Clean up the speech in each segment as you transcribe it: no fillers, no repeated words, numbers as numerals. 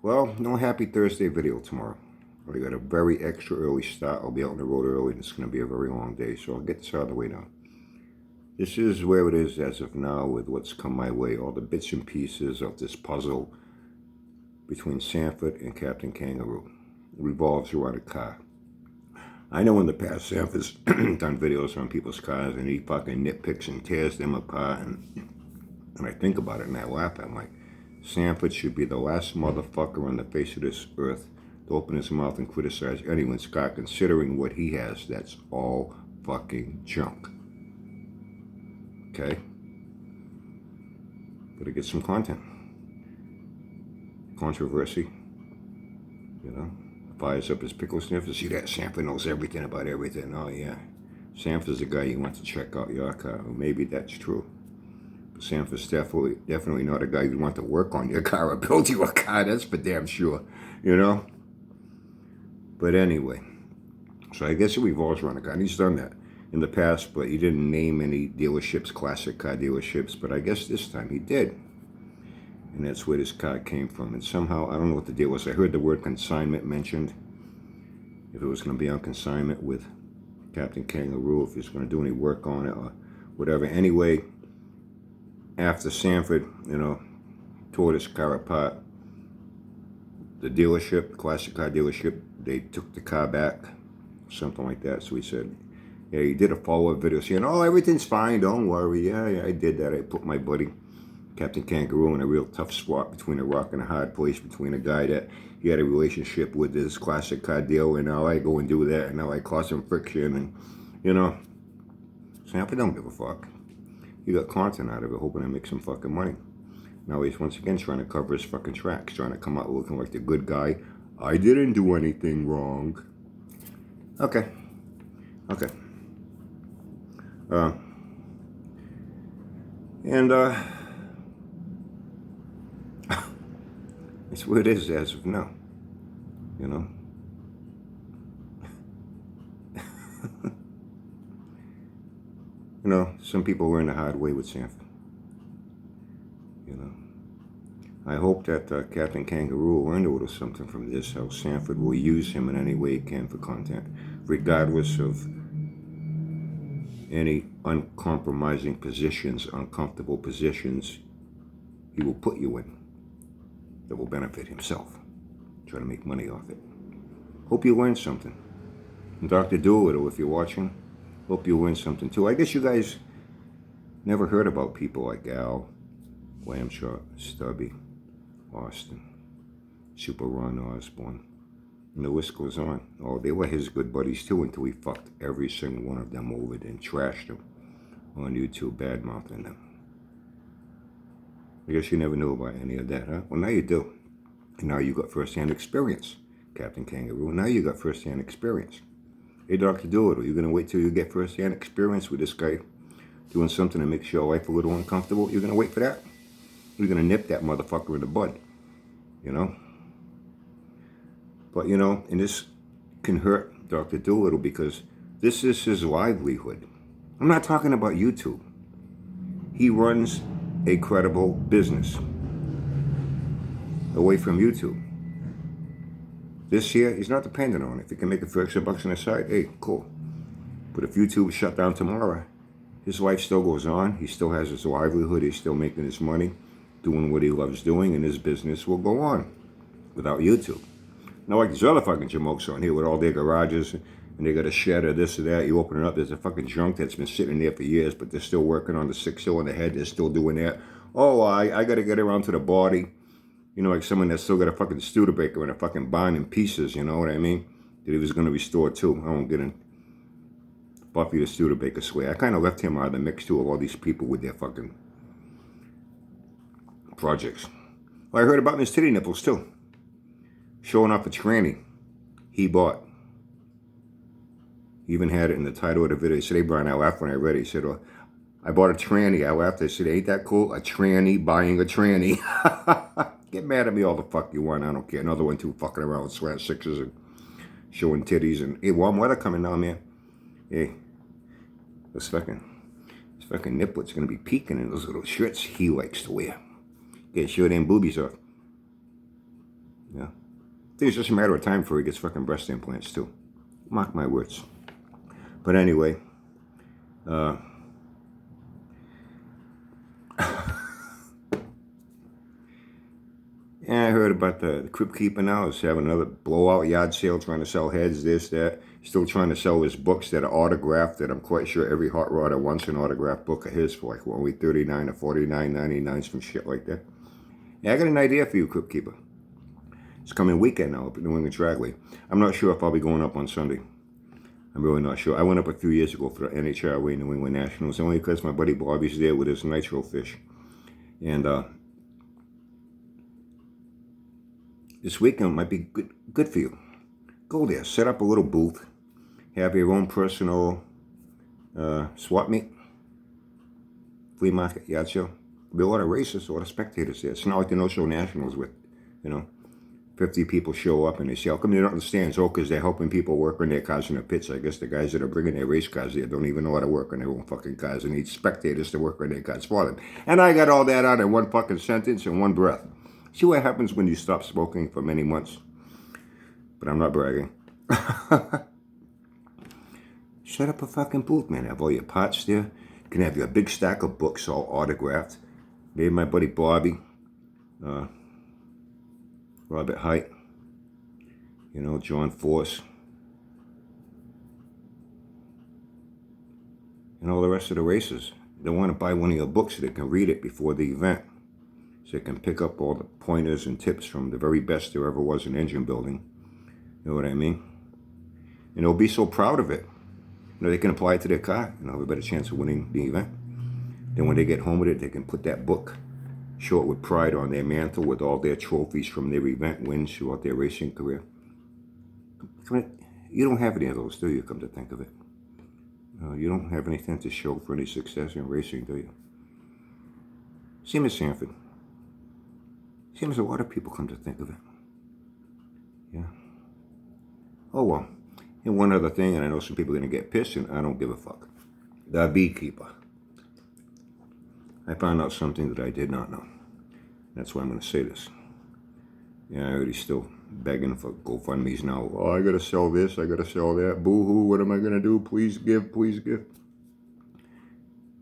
Well, no happy Thursday video tomorrow. I got a very extra early start. I'll be out on the road early and it's going to be a very long day, so I'll get this out of the way now. This is where it is as of now with what's come my way. All the bits and pieces of this puzzle between Sanford and Captain Kangaroo. It revolves around a car. I know in the past Sanford's done videos on people's cars and he fucking nitpicks and tears them apart, and I think about it and I laugh. I'm like, Sanford should be the last motherfucker on the face of this earth to open his mouth and criticize anyone's car, considering what he has. That's all fucking junk. Okay? Gotta get some content. Controversy. You know? Fires up his pickle sniffer. See that? Sanford knows everything about everything. Oh yeah. Sanford's the guy you want to check out your car. Well, maybe that's true. Sanford's definitely not a guy you want to work on your car or build you a car, that's for damn sure, you know? But anyway, so I guess it revolves around a guy, and he's done that in the past, but he didn't name any dealerships, classic car dealerships, but I guess this time he did. And that's where this car came from, and somehow, I don't know what the deal was. I heard the word consignment mentioned, if it was going to be on consignment with Captain Kangaroo, if he was going to do any work on it or whatever. Anyway, after Sanford, you know, tore this car apart, the dealership, classic car dealership, they took the car back, something like that. So he said, yeah, he did a follow-up video saying, oh, everything's fine, don't worry. Yeah, I did that. I put my buddy, Captain Kangaroo, in a real tough spot between a rock and a hard place, between a guy that he had a relationship with this classic car deal, and now I go and do that, and now I cause some friction, and, you know, Sanford don't give a fuck. He got content out of it, hoping to make some fucking money. Now he's once again trying to cover his fucking tracks, trying to come out looking like the good guy. I didn't do anything wrong. Okay. It's what it is as of now, you know. You know, some people learn the hard way with Sanford. You know, I hope that Captain Kangaroo will learn a little something from this, how Sanford will use him in any way he can for content, regardless of any uncompromising positions, uncomfortable positions he will put you in that will benefit himself, try to make money off it. Hope you learned something. And Dr. Doolittle, if you're watching, hope you learned something too. I guess you guys never heard about people like Al, Lambshot, Stubby, Austin, Super Ron Osborne, and the list goes on. Oh, they were his good buddies too until he fucked every single one of them over and trashed them on YouTube, bad-mouthing them. I guess you never knew about any of that, huh? Well, now you do. And now you got first-hand experience, Captain Kangaroo. Now you got first-hand experience. Hey, Dr. Doolittle, you going to wait till you get first-hand experience with this guy doing something that makes your life a little uncomfortable? You're going to wait for that? You're going to nip that motherfucker in the bud, you know? But, you know, and this can hurt Dr. Doolittle because this is his livelihood. I'm not talking about YouTube. He runs a credible business away from YouTube. This year, he's not dependent on it. If he can make a few extra bucks on the side, hey, cool. But if YouTube is shut down tomorrow, his life still goes on. He still has his livelihood. He's still making his money, doing what he loves doing, and his business will go on without YouTube. Not like these other fucking jamokes on here with all their garages, and they got a shed or this or that. You open it up, there's a fucking junk that's been sitting there for years, but they're still working on the 6-hill in the head. They're still doing that. Oh, I got to get around to the body. You know, like someone that's still got a fucking Studebaker in a fucking barn in pieces, you know what I mean? That he was going to restore too. I won't get in Buffy the Studebaker sway. I kind of left him out of the mix too of all these people with their fucking projects. Well, I heard about Miss Titty Nipples too. Showing off a tranny he bought. He even had it in the title of the video. He said, hey, Brian, I laughed when I read it. He said, oh, I bought a tranny. I laughed. I said, ain't that cool? A tranny buying a tranny. Get mad at me all the fuck you want. I don't care. Another one too, fucking around with sweat sixes and showing titties. And hey, warm weather coming now, man. Hey, this fucking niplet's gonna be peeking in those little shirts he likes to wear. Get sure them boobies off. Yeah. I think it's just a matter of time before he gets fucking breast implants too. Mark my words. But anyway, yeah, I heard about the crypt keeper now is having another blowout yard sale, trying to sell heads, this, that. Still trying to sell his books that are autographed, that I'm quite sure every hot rodder wants an autographed book of his for like only $39 or $49.99, some shit like that. Yeah, I got an idea for you, crypt keeper. It's coming weekend now up at New England Dragway. I'm not sure if I'll be going up on Sunday. I'm really not sure. I went up a few years ago for the NHRA New England Nationals, only because my buddy Bobby's there with his nitro fish. And this weekend might be good for you. Go there, set up a little booth, have your own personal swap meet, flea market, yard show. There'll be a lot of racists, a lot of spectators there. It's not like the No Show Nationals with, 50 people show up and they say, how come they don't understand? Oh, because they're helping people work on their cars in the pits. I guess the guys that are bringing their race cars there don't even know how to work on their own fucking cars and need spectators to work on their cars for them. And I got all that out in one fucking sentence in one breath. See what happens when you stop smoking for many months. But I'm not bragging. Set up a fucking booth, man. Have all your pots there. You can have your big stack of books all autographed. Maybe my buddy Bobby. Robert Height, John Force, and all the rest of the racers. They want to buy one of your books so they can read it before the event, so they can pick up all the pointers and tips from the very best there ever was in engine building. You know what I mean? And they'll be so proud of it. They can apply it to their car, have a better chance of winning the event. Then when they get home with it, they can put that book, show it with pride on their mantle with all their trophies from their event wins throughout their racing career. You don't have any of those, do you, come to think of it? You don't have anything to show for any success in racing, do you? Same as Sanford. Same as a lot of people, come to think of it. Yeah. Oh, well. And one other thing, and I know some people are going to get pissed, and I don't give a fuck. The beekeeper. I found out something that I did not know. That's why I'm going to say this. Yeah, I heard he's still begging for GoFundMe's now. Oh, I got to sell this, I got to sell that. Boo-hoo, what am I going to do? Please give, please give.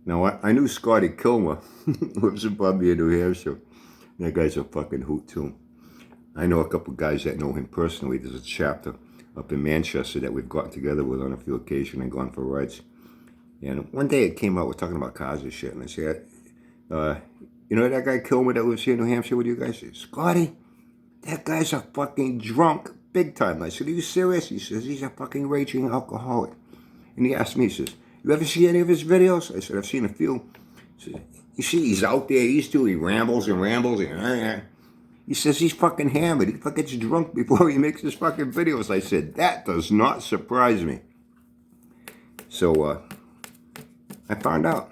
Now, I knew Scotty Kilmer lives in Bubbia, New Hampshire. That guy's a fucking hoot, too. I know a couple guys that know him personally. There's a chapter up in Manchester that we've gotten together with on a few occasions and gone for rides. And one day it came out, we're talking about cars and shit, and I said, that guy Kilmer that lives here in New Hampshire with you guys? Said, Scotty, that guy's a fucking drunk, big time. I said, are you serious? He says, he's a fucking raging alcoholic. And he asked me, he says, you ever see any of his videos? I said, I've seen a few. He says, you see, he's out there, he rambles and rambles. He says he's fucking hammered. He fucking gets drunk before he makes his fucking videos. I said, that does not surprise me. So, I found out.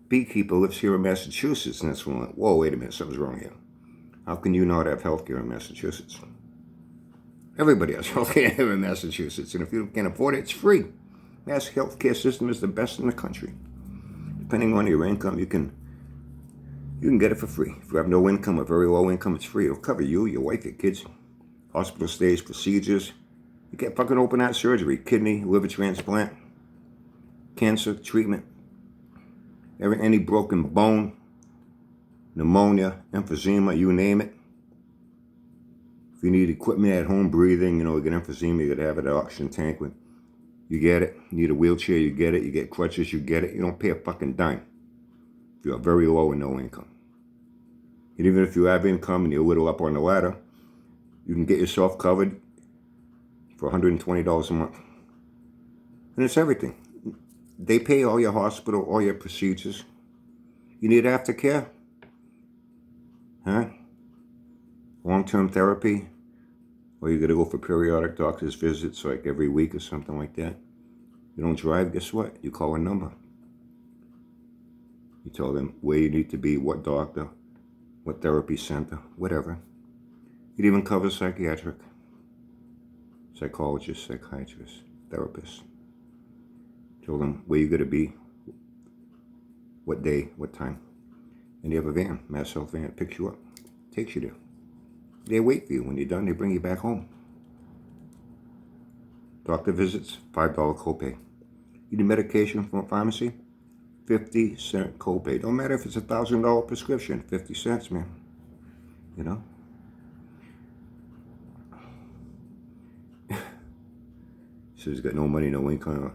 Beekeeper lives here in Massachusetts, and that's when I went, whoa, wait a minute, something's wrong here. How can you not have health care in Massachusetts? Everybody has health care here in Massachusetts, and if you can't afford it, it's free. Mass health care system is the best in the country. Depending on your income, you can get it for free. If you have no income or very low income, it's free. It'll cover you, your wife, your kids, hospital stays, procedures. You get fucking open heart surgery, kidney, liver transplant, cancer treatment, any broken bone, pneumonia, emphysema, you name it. If you need equipment at home, breathing, you get emphysema, you got to have an oxygen tank. You get it. You need a wheelchair, you get it. You get crutches, you get it. You don't pay a fucking dime if you are very low and no income. And even if you have income and you're a little up on the ladder, you can get yourself covered for $120 a month. And it's everything. They pay all your hospital, all your procedures. You need aftercare? Huh? Long-term therapy? Or you got to go for periodic doctor's visits like every week or something like that. You don't drive, guess what? You call a number. You tell them where you need to be, what doctor, what therapy center, whatever. It even covers psychiatric, psychologists, psychiatrists, therapists. Tell them where you got to be, what day, what time. And you have a van, Mass Health van, picks you up, takes you there. They wait for you. When you're done, they bring you back home. Doctor visits, $5 copay. You need medication from a pharmacy, 50-cent copay. Don't matter if it's $1,000 prescription, 50 cents, man. You know? So he's got no money, no income.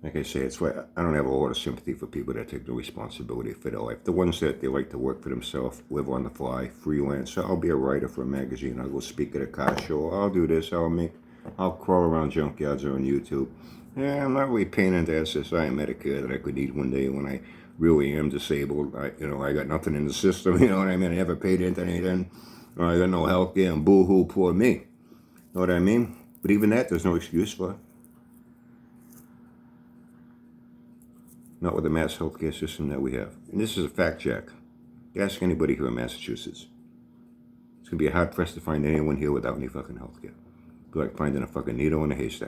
Like I say, it's why I don't have a lot of sympathy for people that take the responsibility for their life. The ones that they like to work for themselves, live on the fly, freelance. I'll be a writer for a magazine. I'll go speak at a car show. I'll do this. I'll crawl around junkyards or on YouTube. Yeah, I'm not really paying into SSI and Medicare that I could need one day when I really am disabled. I got nothing in the system. You know what I mean? I never paid into anything. I got no health care, and boo-hoo, poor me. You know what I mean? But even that, there's no excuse for it. Not with the mass healthcare system that we have. And this is a fact check. Ask anybody here in Massachusetts. It's going to be hard pressed to find anyone here without any fucking healthcare. Be like finding a fucking needle in a haystack.